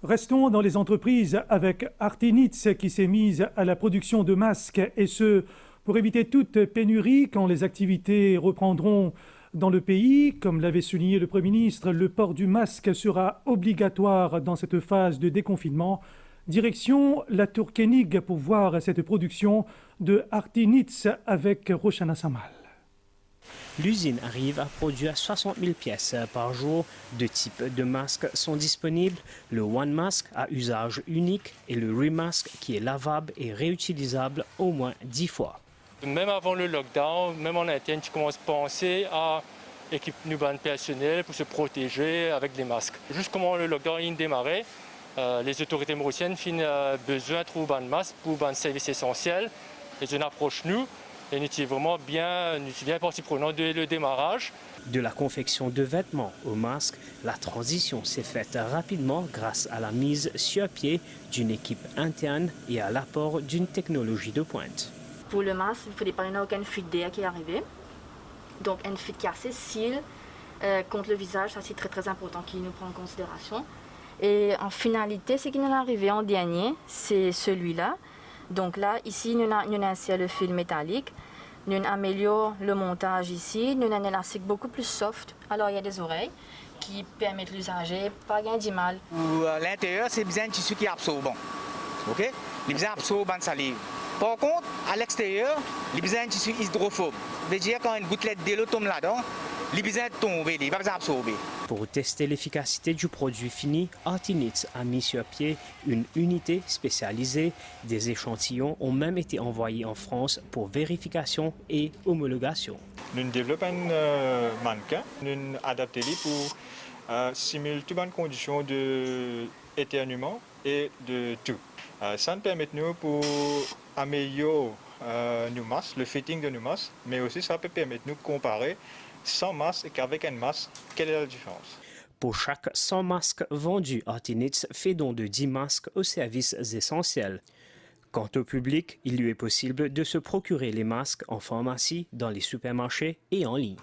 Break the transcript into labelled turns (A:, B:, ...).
A: Restons dans les entreprises avec Artinitz qui s'est mise à la production de masques et ce, pour éviter toute pénurie quand les activités reprendront dans le pays. Comme l'avait souligné le Premier ministre, le port du masque sera obligatoire dans cette phase de déconfinement. Direction la Tour-Kénig pour voir cette production de Artinitz avec Roshana Samal.
B: L'usine arrive à produire 60 000 pièces par jour. Deux types de masques sont disponibles. Le One Mask à usage unique et le Remask qui est lavable et réutilisable au moins 10 fois.
C: Même avant le lockdown, même en interne, tu commences à penser à équiper nos personnels pour se protéger avec des masques. Juste comment le lockdown démarrait, les autorités mauriciennes ont besoin de trouver un masque pour un service essentiel. Ils approchent nous. Et nous sommes vraiment bien partie prenante dès le démarrage.
B: De la confection de vêtements aux masques, la transition s'est faite rapidement grâce à la mise sur pied d'une équipe interne et à l'apport d'une technologie de pointe.
D: Pour le masque, il ne fallait pas aucune fuite d'air qui est arrivée. Donc une fuite qui est assez facile contre le visage, ça c'est très important qui nous prend en considération. Et en finalité, ce qui nous est arrivé en dernier, c'est celui-là. Donc là, ici, nous avons le fil métallique, nous améliorons le montage ici, nous avons un élastique beaucoup plus soft. Alors il y a des oreilles qui permettent l'usager, pas de mal.
E: À l'intérieur, c'est bien un tissu qui est absorbant. Ok? Il est absorbant de salive. Par contre, à l'extérieur, il est un tissu hydrophobe. Ça veut dire quand une gouttelette d'eau tombe là-dedans, il est tombé, il va absorber.
B: Pour tester l'efficacité du produit fini, Artinitz a mis sur pied une unité spécialisée. Des échantillons ont même été envoyés en France pour vérification et homologation.
F: Nous développons un mannequin, nous adaptons pour simuler toutes les conditions d'éternuement et de tout. Ça nous permet nous pour améliorer nos masques, le fitting de nos masques, mais aussi ça peut permettre nous de comparer sans masque et qu'avec un masque, quelle est la différence?
B: Pour chaque 100 masques vendus, Artinitz fait don de 10 masques aux services essentiels. Quant au public, il lui est possible de se procurer les masques en pharmacie, dans les supermarchés et en ligne.